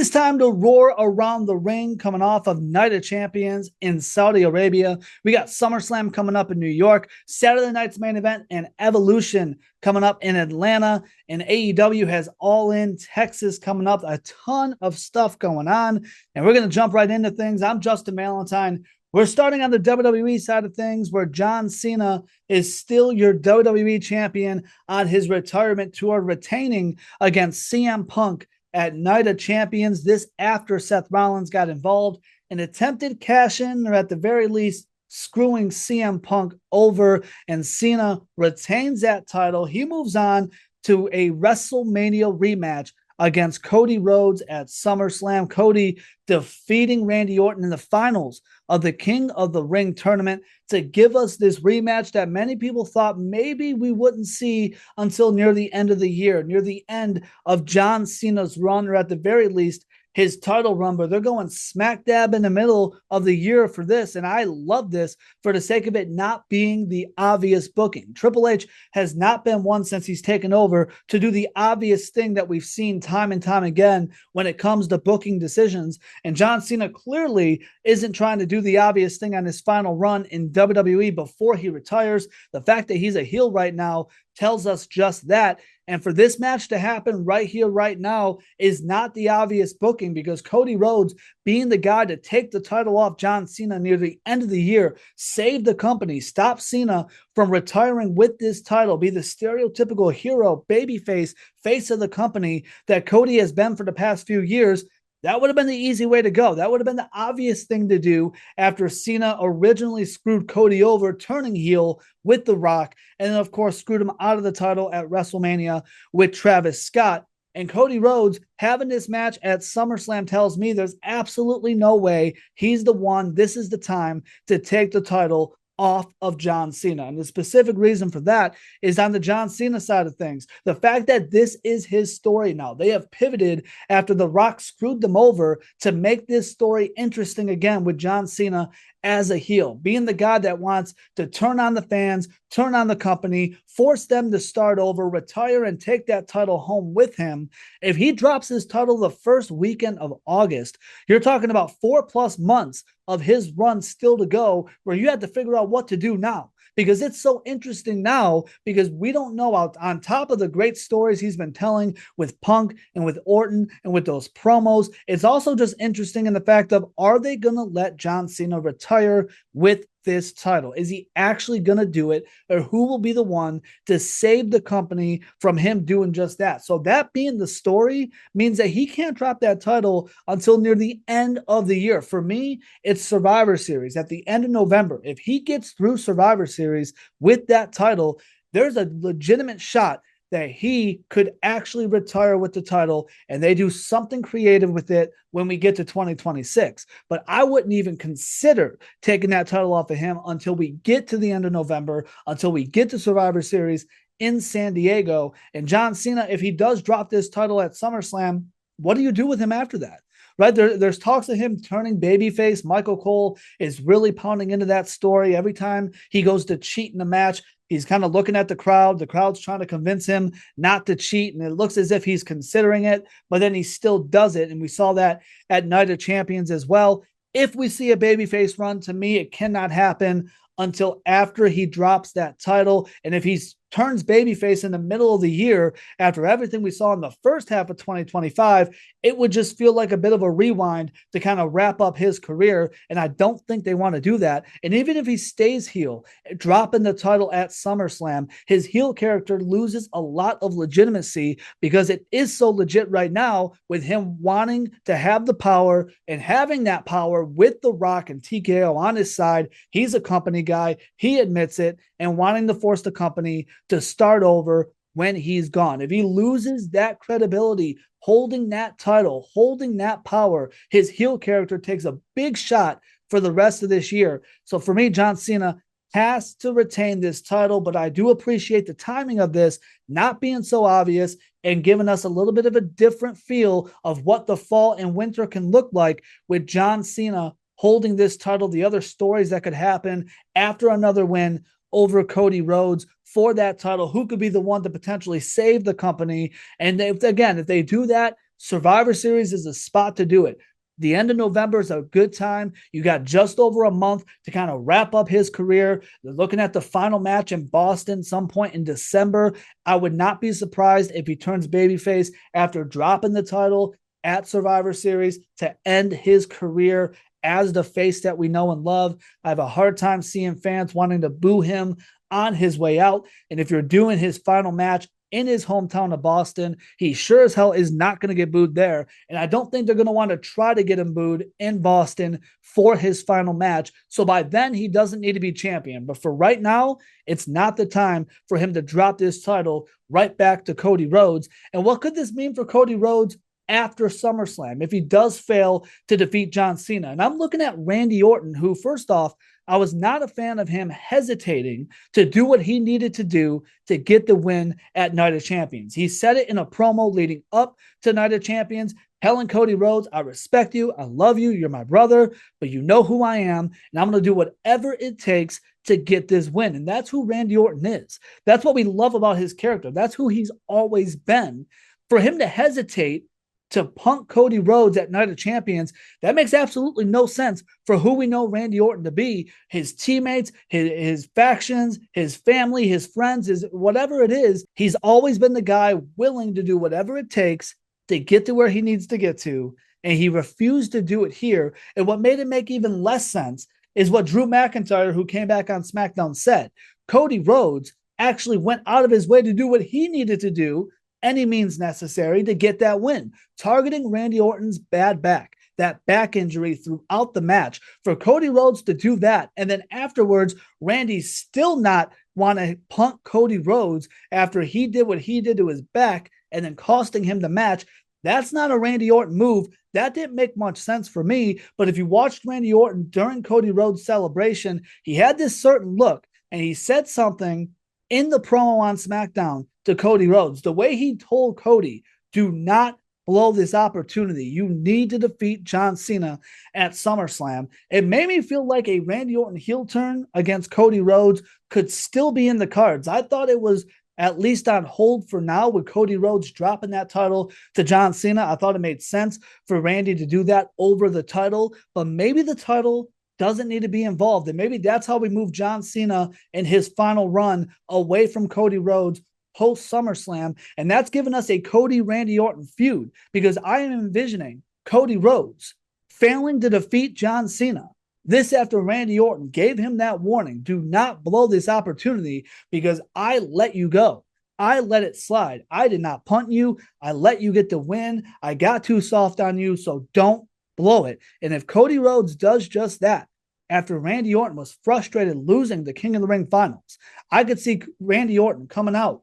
is time to roar around the ring coming off of Night of Champions in Saudi Arabia. We got SummerSlam coming up in New York, Saturday night's main event, and Evolution coming up in Atlanta. And AEW has All In Texas coming up. A ton of stuff going on. And we're going to jump right into things. I'm Justin Valentine. We're starting on the WWE side of things where John Cena is still your WWE champion on his retirement tour, retaining against CM Punk at Night of Champions. This after Seth Rollins got involved and attempted cash-in, or at the very least screwing CM Punk over, and Cena retains that title. He moves on to a WrestleMania rematch against Cody Rhodes at SummerSlam. Cody defeating Randy Orton in the finals of the King of the Ring tournament to give us this rematch that many people thought maybe we wouldn't see until near the end of the year, near the end of John Cena's run, or at the very least his title run. But they're going smack dab in the middle of the year for this, and I love this for the sake of it not being the obvious booking. Triple H has not been one since he's taken over to do the obvious thing that we've seen time and time again when it comes to booking decisions, and John Cena clearly isn't trying to do the obvious thing on his final run in WWE before he retires. The fact that he's a heel right now tells us just that. And for this match to happen right here, right now, is not the obvious booking, because Cody Rhodes being the guy to take the title off John Cena near the end of the year, save the company, stop Cena from retiring with this title, be the stereotypical hero, babyface, face of the company that Cody has been for the past few years. That would have been the easy way to go. That would have been the obvious thing to do after Cena originally screwed Cody over, turning heel with The Rock, and then, of course, screwed him out of the title at WrestleMania with Travis Scott. And Cody Rhodes having this match at SummerSlam tells me there's absolutely no way he's the one. This is the time to take the title off of John Cena. And the specific reason for that is on the John Cena side of things. The fact that this is his story now. They have pivoted after The Rock screwed them over to make this story interesting again with John Cena as a heel, being the guy that wants to turn on the fans, turn on the company, force them to start over, retire, and take that title home with him. If he drops his title the first weekend of August, you're talking about 4+ months of his run still to go, where you have to figure out what to do now. Because it's so interesting now, because we don't know, out on top of the great stories he's been telling with Punk and with Orton and with those promos, it's also just interesting in the fact of, are they going to let John Cena retire with this title? Is he actually going to do it, or who will be the one to save the company from him doing just that? So that being the story means that he can't drop that title until near the end of the year. For me, it's Survivor Series at the end of November. If he gets through Survivor Series with that title, there's a legitimate shot that he could actually retire with the title, and they do something creative with it when we get to 2026. But I wouldn't even consider taking that title off of him until we get to the end of November, until we get to Survivor Series in San Diego. And John Cena, if he does drop this title at SummerSlam, what do you do with him after that? Right? There's talks of him turning babyface. Michael Cole is really pounding into that story. Every time he goes to cheat in a match, he's kind of looking at the crowd. The crowd's trying to convince him not to cheat, and it looks as if he's considering it, but then he still does it. And we saw that at Night of Champions as well. If we see a babyface run, to me, it cannot happen until after he drops that title. And if he's turns babyface in the middle of the year after everything we saw in the first half of 2025, it would just feel like a bit of a rewind to kind of wrap up his career. And I don't think they want to do that. And even if he stays heel, dropping the title at SummerSlam, his heel character loses a lot of legitimacy, because it is so legit right now with him wanting to have the power and having that power with The Rock and TKO on his side. He's a company guy. He admits it, and wanting to force the company to start over when he's gone. If he loses that credibility, holding that title, holding that power, his heel character takes a big shot for the rest of this year. So for me, John Cena has to retain this title, but I do appreciate the timing of this not being so obvious and giving us a little bit of a different feel of what the fall and winter can look like with John Cena holding this title, the other stories that could happen after another win over Cody Rhodes for that title. Who could be the one to potentially save the company? And if they do that, Survivor Series is a spot to do it. The end of November is a good time. You got just over a month to kind of wrap up his career. They're looking at the final match in Boston some point in December. I would not be surprised if he turns babyface after dropping the title at Survivor Series to end his career as the face that we know and love. I have a hard time seeing fans wanting to boo him on his way out. And if you're doing his final match in his hometown of Boston, he sure as hell is not going to get booed there. And I don't think they're going to want to try to get him booed in Boston for his final match. So by then, he doesn't need to be champion. But for right now, it's not the time for him to drop this title right back to Cody Rhodes. And what could this mean for Cody Rhodes after SummerSlam if he does fail to defeat John Cena? And I'm looking at Randy Orton, who, first off, I was not a fan of him hesitating to do what he needed to do to get the win at Night of Champions. He said it in a promo leading up to Night of Champions, telling Cody Rhodes, I respect you, I love you, you're my brother, but you know who I am, and I'm going to do whatever it takes to get this win. And that's who Randy Orton is. That's what we love about his character. That's who he's always been. For him to hesitate to punk Cody Rhodes at Night of Champions, that makes absolutely no sense for who we know Randy Orton to be. His teammates, his factions, his family, his friends, his whatever it is, he's always been the guy willing to do whatever it takes to get to where he needs to get to, and he refused to do it here. And what made it make even less sense is what Drew McIntyre, who came back on SmackDown, said. Cody Rhodes actually went out of his way to do what he needed to do, any means necessary, to get that win, targeting Randy Orton's bad back, that back injury throughout the match. For Cody Rhodes to do that, and then afterwards, Randy still not want to punk Cody Rhodes after he did what he did to his back and then costing him the match, that's not a Randy Orton move. That didn't make much sense for me. But if you watched Randy Orton during Cody Rhodes' celebration, he had this certain look, and he said something in the promo on SmackDown to Cody Rhodes. The way he told Cody, do not blow this opportunity. You need to defeat John Cena at SummerSlam. It made me feel like a Randy Orton heel turn against Cody Rhodes could still be in the cards. I thought it was at least on hold for now with Cody Rhodes dropping that title to John Cena. I thought it made sense for Randy to do that over the title, but maybe the title doesn't need to be involved. And maybe that's how we move John Cena in his final run away from Cody Rhodes post SummerSlam. And that's given us a Cody Randy Orton feud, because I am envisioning Cody Rhodes failing to defeat John Cena. This after Randy Orton gave him that warning, do not blow this opportunity because I let you go. I let it slide. I did not punt you. I let you get the win. I got too soft on you, so don't blow it. And if Cody Rhodes does just that, after Randy Orton was frustrated losing the King of the Ring finals, I could see Randy Orton coming out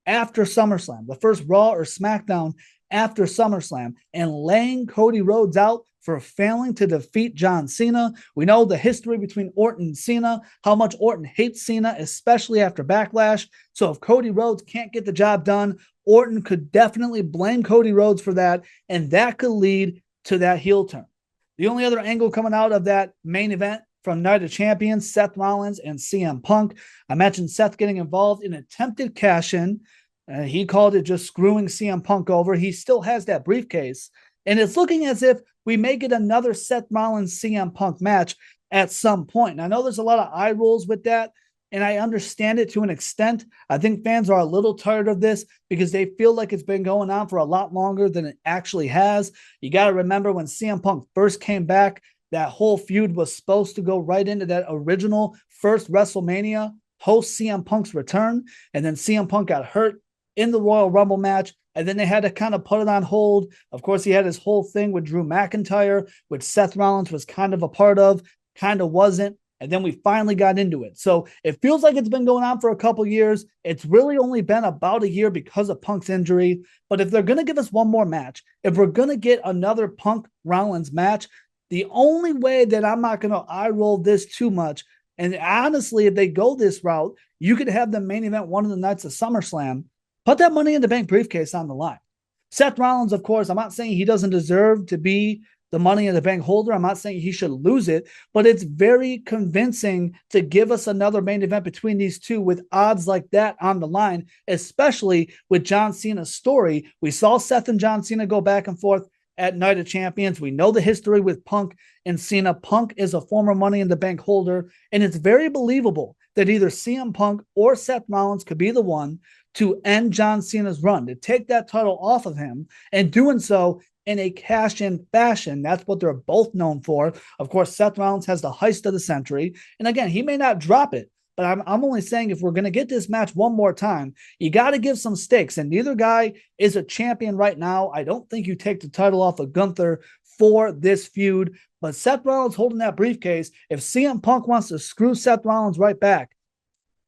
after SummerSlam, the first Raw or SmackDown after SummerSlam, and laying Cody Rhodes out for failing to defeat John Cena. We know the history between Orton and Cena, how much Orton hates Cena, especially after Backlash. So if Cody Rhodes can't get the job done, Orton could definitely blame Cody Rhodes for that, and that could lead to that heel turn. The only other angle coming out of that main event from Night of Champions, Seth Rollins and CM Punk. I mentioned Seth getting involved in attempted cash-in. He called it just screwing CM Punk over. He still has that briefcase. And it's looking as if we may get another Seth Rollins CM Punk match at some point. And I know there's a lot of eye rolls with that, and I understand it to an extent. I think fans are a little tired of this because they feel like it's been going on for a lot longer than it actually has. You got to remember when CM Punk first came back, that whole feud was supposed to go right into that original first WrestleMania post CM Punk's return. And then CM Punk got hurt in the Royal Rumble match, and then they had to kind of put it on hold. Of course, he had his whole thing with Drew McIntyre, which Seth Rollins was kind of a part of, kind of wasn't. And then we finally got into it. So it feels like it's been going on for a couple years. It's really only been about a year because of Punk's injury. But if they're going to give us one more match, if we're going to get another Punk Rollins match, the only way that I'm not going to eye roll this too much, and honestly, if they go this route, you could have the main event one of the nights of SummerSlam. Put that Money in the Bank briefcase on the line. Seth Rollins, of course, I'm not saying he doesn't deserve to be the Money in the Bank holder. I'm not saying he should lose it, but it's very convincing to give us another main event between these two with odds like that on the line, especially with John Cena's story. We saw Seth and John Cena go back and forth at Night of Champions. We know the history with Punk and Cena. Punk is a former Money in the Bank holder, and it's very believable that either CM Punk or Seth Rollins could be the one to end John Cena's run, to take that title off of him, and doing so in a cash-in fashion. That's what they're both known for. Of course, Seth Rollins has the heist of the century. And again, he may not drop it, but I'm only saying if we're going to get this match one more time, you got to give some stakes. And neither guy is a champion right now. I don't think you take the title off of Gunther for this feud. But Seth Rollins holding that briefcase, if CM Punk wants to screw Seth Rollins right back,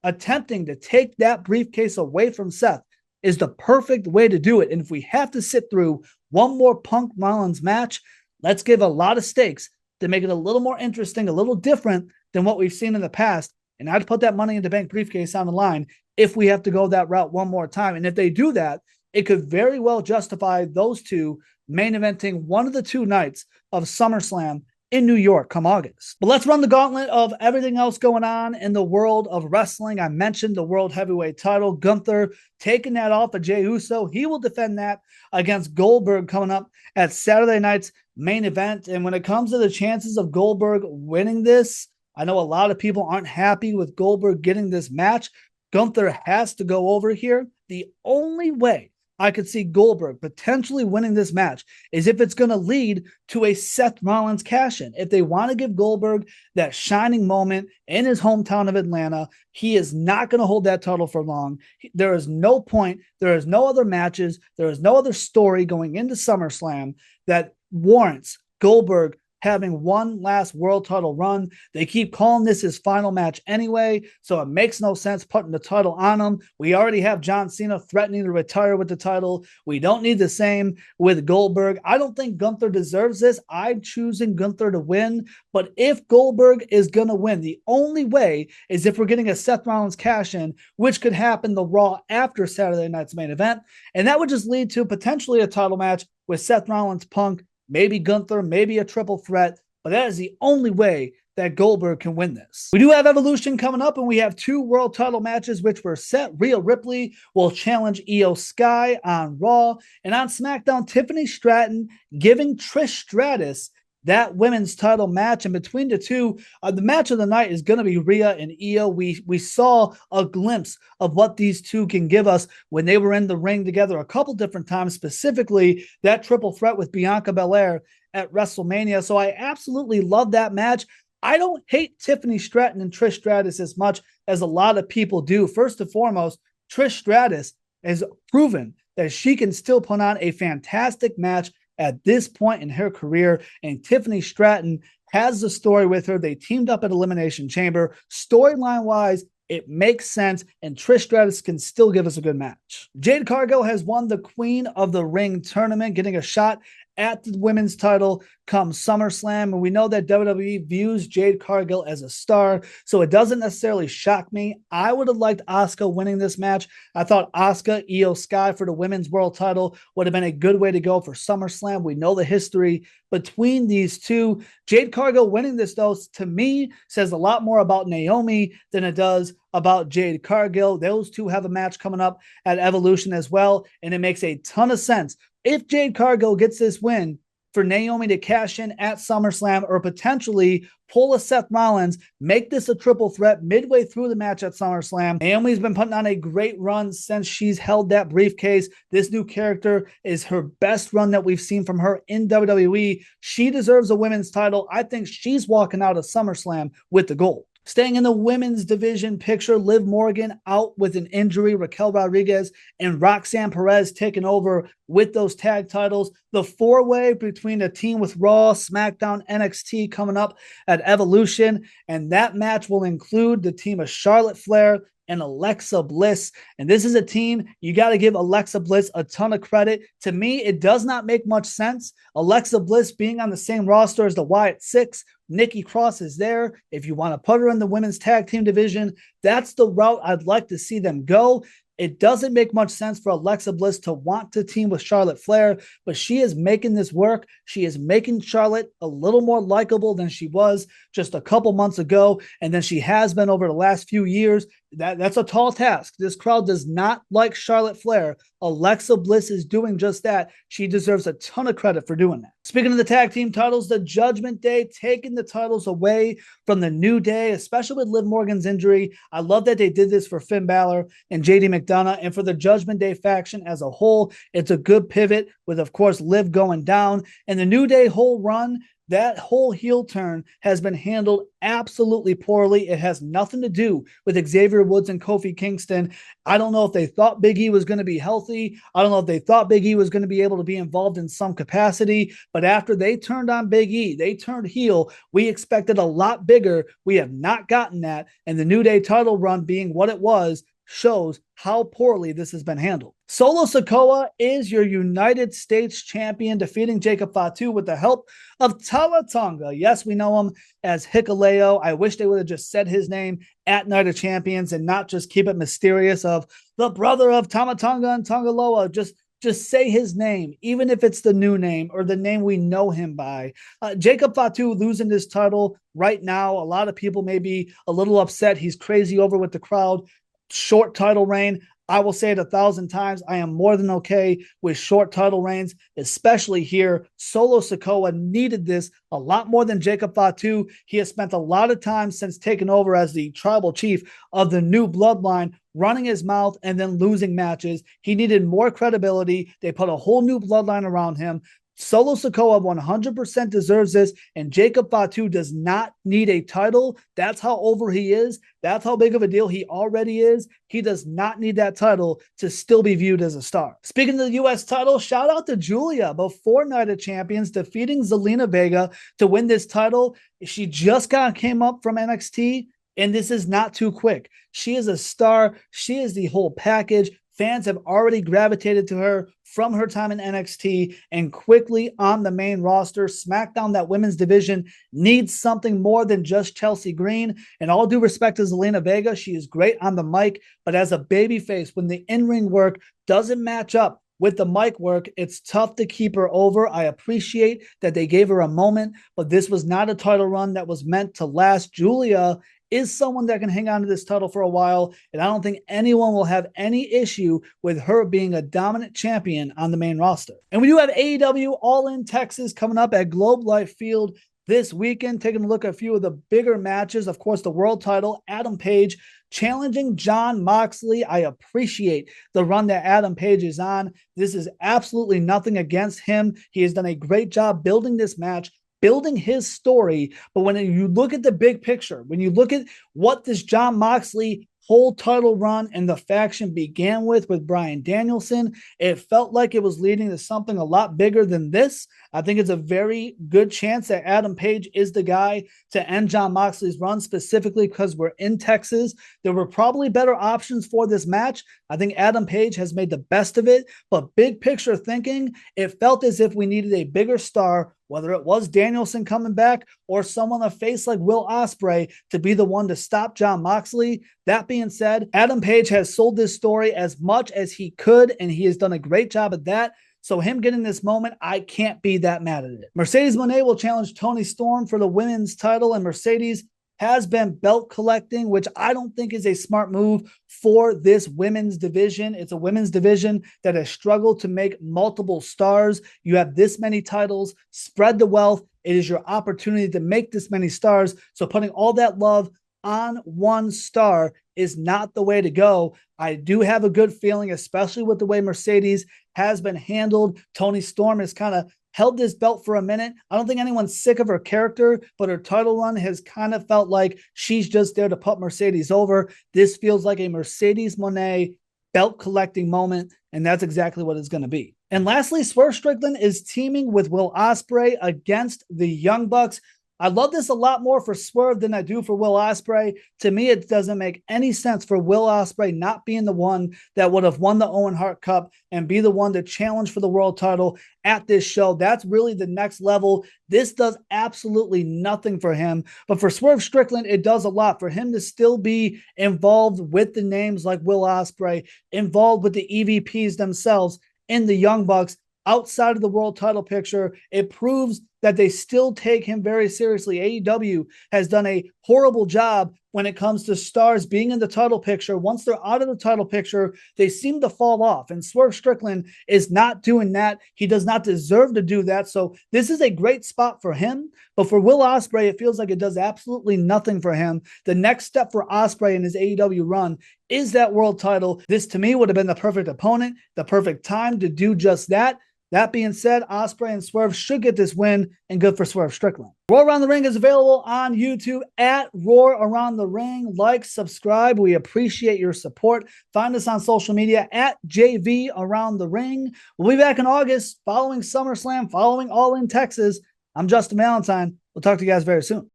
attempting to take that briefcase away from Seth is the perfect way to do it. And if we have to sit through one more Punk Rollins match, let's give a lot of stakes to make it a little more interesting, a little different than what we've seen in the past. And I'd put that Money in the Bank briefcase on the line if we have to go that route one more time. And if they do that, it could very well justify those two main eventing one of the two nights of SummerSlam in New York come August. But let's run the gauntlet of everything else going on in the world of wrestling. I mentioned the World Heavyweight title. Gunther taking that off of Jey Uso. He will defend that against Goldberg coming up at Saturday night's main event. And when it comes to the chances of Goldberg winning this, I know a lot of people aren't happy with Goldberg getting this match. Gunther has to go over here. The only way I could see Goldberg potentially winning this match is if it's going to lead to a Seth Rollins cash-in. If they want to give Goldberg that shining moment in his hometown of Atlanta, he is not going to hold that title for long. There is no point. There is no other matches. There is no other story going into SummerSlam that warrants Goldberg having one last world title run. They keep calling this his final match anyway, so it makes no sense putting the title on him. We already have John Cena threatening to retire with the title. We don't need the same with Goldberg. I don't think Gunther deserves this. I'm choosing Gunther to win, but if Goldberg is going to win, the only way is if we're getting a Seth Rollins cash-in, which could happen the Raw after Saturday night's main event, and that would just lead to potentially a title match with Seth Rollins, Punk, maybe Gunther, maybe a triple threat, but that is the only way that Goldberg can win this. We do have Evolution coming up, and we have two world title matches which were set. Rhea Ripley will challenge Io Sky on Raw, and on SmackDown, Tiffany Stratton giving Trish Stratus that women's title match. And between the two, the match of the night is going to be Rhea and Io. We saw a glimpse of what these two can give us when they were in the ring together a couple different times, specifically that triple threat with Bianca Belair at WrestleMania. So I absolutely love that match. I don't hate Tiffany Stratton and Trish Stratus as much as a lot of people do. First and foremost, Trish Stratus has proven that she can still put on a fantastic match at this point in her career, and Tiffany Stratton has the story with her. They teamed up at Elimination Chamber. Storyline wise, it makes sense, and Trish Stratus can still give us a good match. Jade Cargill has won the Queen of the Ring tournament, getting a shot at the women's title come SummerSlam. And we know that WWE views Jade Cargill as a star, so it doesn't necessarily shock me. I would have liked Asuka winning this match. I thought Asuka, Io Sky for the women's world title would have been a good way to go for SummerSlam. We know the history between these two. Jade Cargill winning this, though, to me, says a lot more about Naomi than it does about Jade Cargill. Those two have a match coming up at Evolution as well, and it makes a ton of sense if Jade Cargill gets this win for Naomi to cash in at SummerSlam or potentially pull a Seth Rollins, make this a triple threat midway through the match at SummerSlam. Naomi's been putting on a great run since she's held that briefcase. This new character is her best run that we've seen from her in WWE. She deserves a women's title. I think she's walking out of SummerSlam with the gold. Staying in the women's division picture, Liv Morgan out with an injury. Raquel Rodriguez and Roxanne Perez taking over with those tag titles. The four-way between the team with Raw, SmackDown, NXT coming up at Evolution. And that match will include the team of Charlotte Flair and Alexa Bliss. And this is a team, you got to give Alexa Bliss a ton of credit. To me, it does not make much sense. Alexa Bliss being on the same roster as the Wyatt Six. Nikki Cross is there. If you want to put her in the women's tag team division, that's the route I'd like to see them go. It doesn't make much sense for Alexa Bliss to want to team with Charlotte Flair, but she is making this work. She is making Charlotte a little more likable than she was just a couple months ago, and then she has been over the last few years. That's a tall task. This crowd does not like Charlotte Flair. Alexa Bliss is doing just that. She deserves a ton of credit for doing that. Speaking of the tag team titles, the Judgment Day taking the titles away from the New Day, especially with Liv Morgan's injury. I love that they did this for Finn Balor and JD McDonough, and for the Judgment Day faction as a whole. It's a good pivot with, of course, Liv going down, and the New Day whole run. That whole heel turn has been handled absolutely poorly. It has nothing to do with Xavier Woods and Kofi Kingston. I don't know if they thought Big E was going to be healthy. I don't know if they thought Big E was going to be able to be involved in some capacity. But after they turned on Big E, they turned heel. We expected a lot bigger. We have not gotten that. And the New Day title run being what it was shows how poorly this has been handled. Solo Sikoa is your United States champion, defeating Jacob Fatu with the help of Tama Tonga. Yes, we know him as Hikuleo. I wish they would have just said his name at Night of Champions and not just keep it mysterious of the brother of Tama Tonga and Tongaloa. Just say his name, even if it's the new name or the name we know him by. Jacob Fatu losing this title right now. A lot of people may be a little upset. He's crazy over with the crowd. Short title reign. I will say it 1,000 times. I am more than okay with short title reigns, especially here. Solo Sikoa needed this a lot more than Jacob Fatu. He has spent a lot of time since taking over as the tribal chief of the new bloodline, running his mouth and then losing matches. He needed more credibility. They put a whole new bloodline around him. Solo Sikoa 100% deserves this, and Jacob Fatu does not need a title. That's how over he is. That's how big of a deal he already is. He does not need that title to still be viewed as a star. Speaking of the U.S. title, shout out to Julia before Night of Champions, defeating Zelina Vega to win this title. She just came up from NXT, and this is not too quick. She is a star. She is the whole package. Fans have already gravitated to her from her time in NXT and quickly on the main roster. SmackDown, that women's division, needs something more than just Chelsea Green. And all due respect to Zelina Vega, she is great on the mic, but as a babyface, when the in-ring work doesn't match up with the mic work, it's tough to keep her over. I appreciate that they gave her a moment, but this was not a title run that was meant to last. Julia is someone that can hang on to this title for a while, and I don't think anyone will have any issue with her being a dominant champion on the main roster. And we do have AEW All In Texas coming up at Globe Life Field this weekend, taking a look at a few of the bigger matches. Of course, the world title, Adam Page challenging Jon Moxley. I appreciate the run that Adam Page is on. This is absolutely nothing against him. He has done a great job building this match, building his story. But when you look at the big picture, when you look at what this Jon Moxley whole title run and the faction began with Bryan Danielson, it felt like it was leading to something a lot bigger than this. I think it's a very good chance that Adam Page is the guy to end Jon Moxley's run, specifically because we're in Texas. There were probably better options for this match. I think Adam Page has made the best of it, but big picture thinking, it felt as if we needed a bigger star, whether it was Danielson coming back or someone a face like Will Ospreay to be the one to stop Jon Moxley. That being said, Adam Page has sold this story as much as he could, and he has done a great job at that. So him getting this moment, I can't be that mad at it. Mercedes Moné will challenge Toni Storm for the women's title, and Mercedes has been belt collecting, which I don't think is a smart move for this women's division. It's a women's division that has struggled to make multiple stars. You have this many titles, spread the wealth. It is your opportunity to make this many stars. So putting all that love on one star is not the way to go. I do have a good feeling, especially with the way Mercedes has been handled. Toni Storm has kind of held this belt for a minute. I don't think anyone's sick of her character, but her title run has kind of felt like she's just there to put Mercedes over. This feels like a Mercedes Moné belt collecting moment, and that's exactly what it's going to be. And lastly, Swerve Strickland is teaming with Will Ospreay against the Young Bucks. I love this a lot more for Swerve than I do for Will Ospreay. To me, it doesn't make any sense for Will Ospreay not being the one that would have won the Owen Hart Cup and be the one to challenge for the world title at this show. That's really the next level. This does absolutely nothing for him. But for Swerve Strickland, it does a lot for him to still be involved with the names like Will Ospreay, involved with the EVPs themselves in the Young Bucks outside of the world title picture. It proves that they still take him very seriously. AEW has done a horrible job when it comes to stars being in the title picture. Once they're out of the title picture, they seem to fall off. And Swerve Strickland is not doing that. He does not deserve to do that. So this is a great spot for him. But for Will Ospreay, it feels like it does absolutely nothing for him. The next step for Ospreay in his AEW run is that world title. This, to me, would have been the perfect opponent, the perfect time to do just that. That being said, Ospreay and Swerve should get this win, and good for Swerve Strickland. Roar Around the Ring is available on YouTube at Roar Around the Ring. Like, subscribe. We appreciate your support. Find us on social media at JV Around the Ring. We'll be back in August following SummerSlam, following All In Texas. I'm Justin Valentine. We'll talk to you guys very soon.